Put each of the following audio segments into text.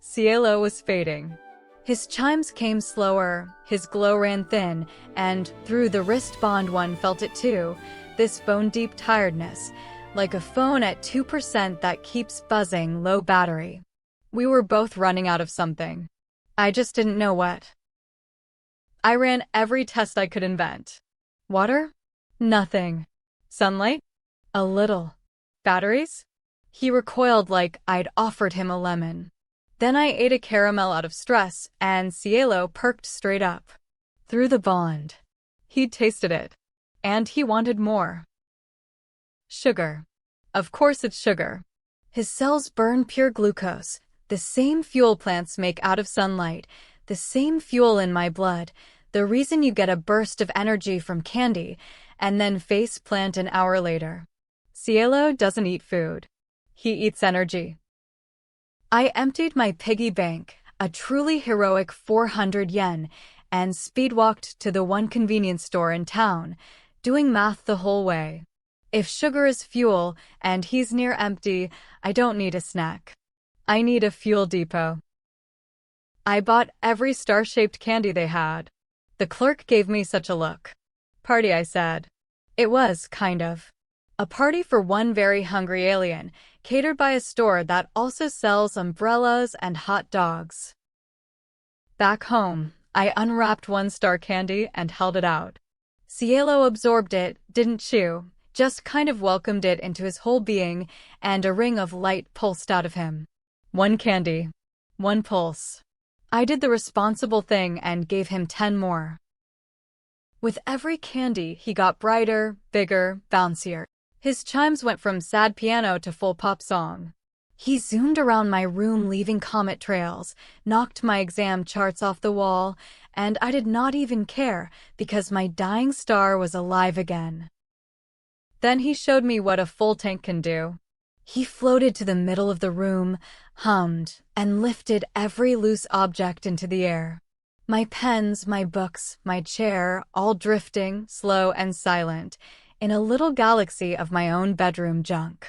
Cielo was fading. His chimes came slower, his glow ran thin, and through the wristband one felt it too, this bone-deep tiredness, like a phone at 2% that keeps buzzing, low battery. We were both running out of something. I just didn't know what. I ran every test I could invent. Water? Nothing. Sunlight? A little. Batteries? He recoiled like I'd offered him a lemon. Then I ate a caramel out of stress, and Cielo perked straight up. Through the bond. He'd tasted it. And he wanted more. Sugar. Of course it's sugar. His cells burn pure glucose, the same fuel plants make out of sunlight, the same fuel in my blood, the reason you get a burst of energy from candy, and then faceplant an hour later. Cielo doesn't eat food. He eats energy. I emptied my piggy bank, a truly heroic 400 yen, and speedwalked to the one convenience store in town, doing math the whole way. If sugar is fuel, and he's near empty, I don't need a snack. I need a fuel depot. I bought every star-shaped candy they had. The clerk gave me such a look. Party, I said. It was, kind of. A party for one very hungry alien, catered by a store that also sells umbrellas and hot dogs. Back home, I unwrapped one star candy and held it out. Cielo absorbed it, didn't chew, just kind of welcomed it into his whole being, and a ring of light pulsed out of him. One candy. One pulse. I did the responsible thing and gave him 10 more. With every candy, he got brighter, bigger, bouncier. His chimes went from sad piano to full pop song. He zoomed around my room leaving comet trails, knocked my exam charts off the wall, and I did not even care because my dying star was alive again. Then he showed me what a full tank can do. He floated to the middle of the room, hummed, and lifted every loose object into the air. My pens, my books, my chair, all drifting, slow and silent, in a little galaxy of my own bedroom junk.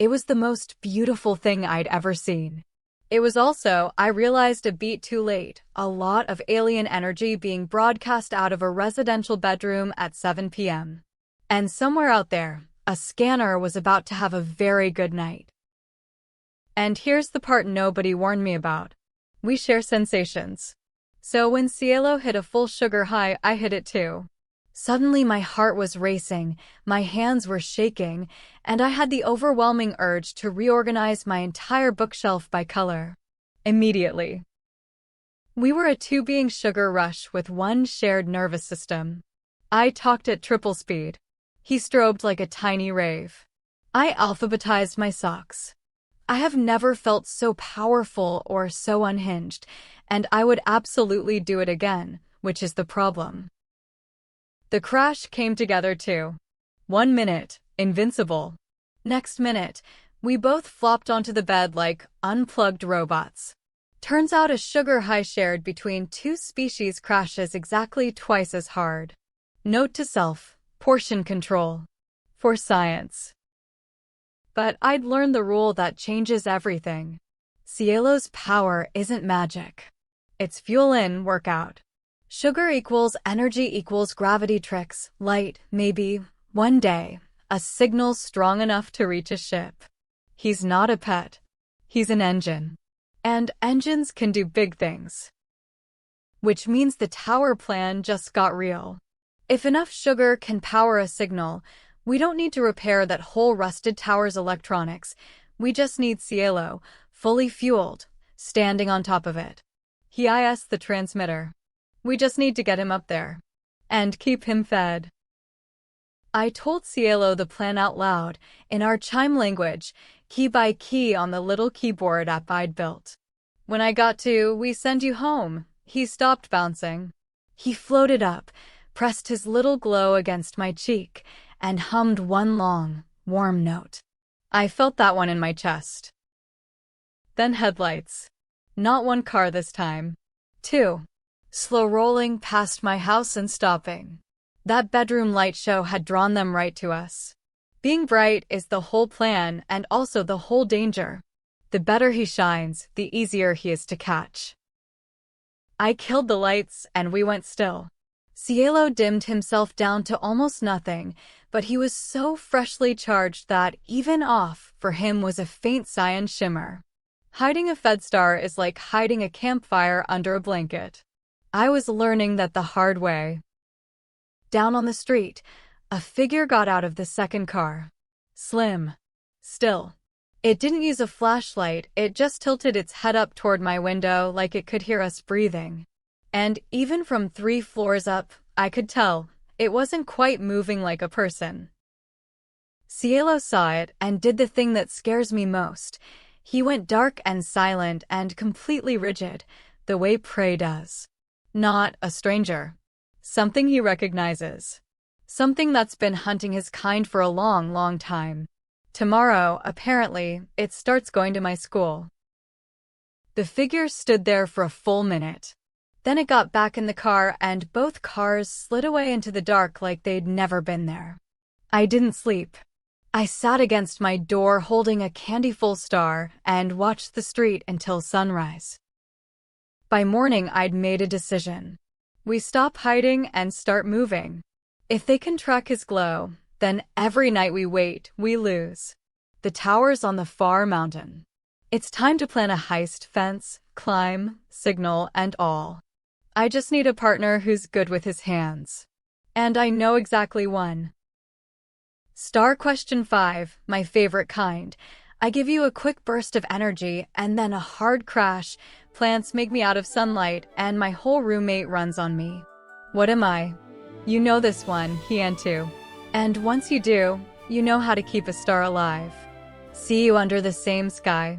It was the most beautiful thing I'd ever seen. It was also, I realized a beat too late, a lot of alien energy being broadcast out of a residential bedroom at 7 p.m. And somewhere out there, a scanner was about to have a very good night. And here's the part nobody warned me about. We share sensations. So when Cielo hit a full sugar high, I hit it too. Suddenly my heart was racing, my hands were shaking, and I had the overwhelming urge to reorganize my entire bookshelf by color. Immediately. We were a two-being sugar rush with one shared nervous system. I talked at triple speed. He strobed like a tiny rave. I alphabetized my socks. I have never felt so powerful or so unhinged, and I would absolutely do it again, which is the problem. The crash came together too. 1 minute, invincible. Next minute, we both flopped onto the bed like unplugged robots. Turns out a sugar high shared between two species crashes exactly twice as hard. Note to self, portion control. For science. But I'd learned the rule that changes everything. Cielo's power isn't magic. It's fuel in, workout. Sugar equals energy equals gravity tricks, light, maybe, one day, a signal strong enough to reach a ship. He's not a pet. He's an engine. And engines can do big things. Which means the tower plan just got real. If enough sugar can power a signal, we don't need to repair that whole rusted tower's electronics. We just need Cielo, fully fueled, standing on top of it. He is the transmitter. We just need to get him up there. And keep him fed. I told Cielo the plan out loud, in our chime language, key by key on the little keyboard app I'd built. When I got to, "We send you home," he stopped bouncing. He floated up, pressed his little glow against my cheek, and hummed one long, warm note. I felt that one in my chest. Then headlights. Not one car this time. Two. Slow rolling past my house and stopping. That bedroom light show had drawn them right to us. Being bright is the whole plan and also the whole danger. The better he shines, the easier he is to catch. I killed the lights, and we went still. Cielo dimmed himself down to almost nothing, but he was so freshly charged that, even off, for him was a faint cyan shimmer. Hiding a Fed star is like hiding a campfire under a blanket. I was learning that the hard way. Down on the street, a figure got out of the second car. Slim. Still. It didn't use a flashlight, it just tilted its head up toward my window like it could hear us breathing. And even from 3 floors up, I could tell, it wasn't quite moving like a person. Cielo saw it and did the thing that scares me most. He went dark and silent and completely rigid, the way prey does. Not a stranger. Something he recognizes. Something that's been hunting his kind for a long, long time. Tomorrow, apparently, it starts going to my school. The figure stood there for a full minute. Then it got back in the car and both cars slid away into the dark like they'd never been there. I didn't sleep. I sat against my door holding a candy-full star and watched the street until sunrise. By morning, I'd made a decision. We stop hiding and start moving. If they can track his glow, then every night we wait, we lose. The tower's on the far mountain. It's time to plan a heist, fence, climb, signal, and all. I just need a partner who's good with his hands. And I know exactly one. Star question 5, my favorite kind. I give you a quick burst of energy and then a hard crash. Plants make me out of sunlight and my whole roommate runs on me. What am I? You know this one, Hiantu. And once you do, you know how to keep a star alive. See you under the same sky.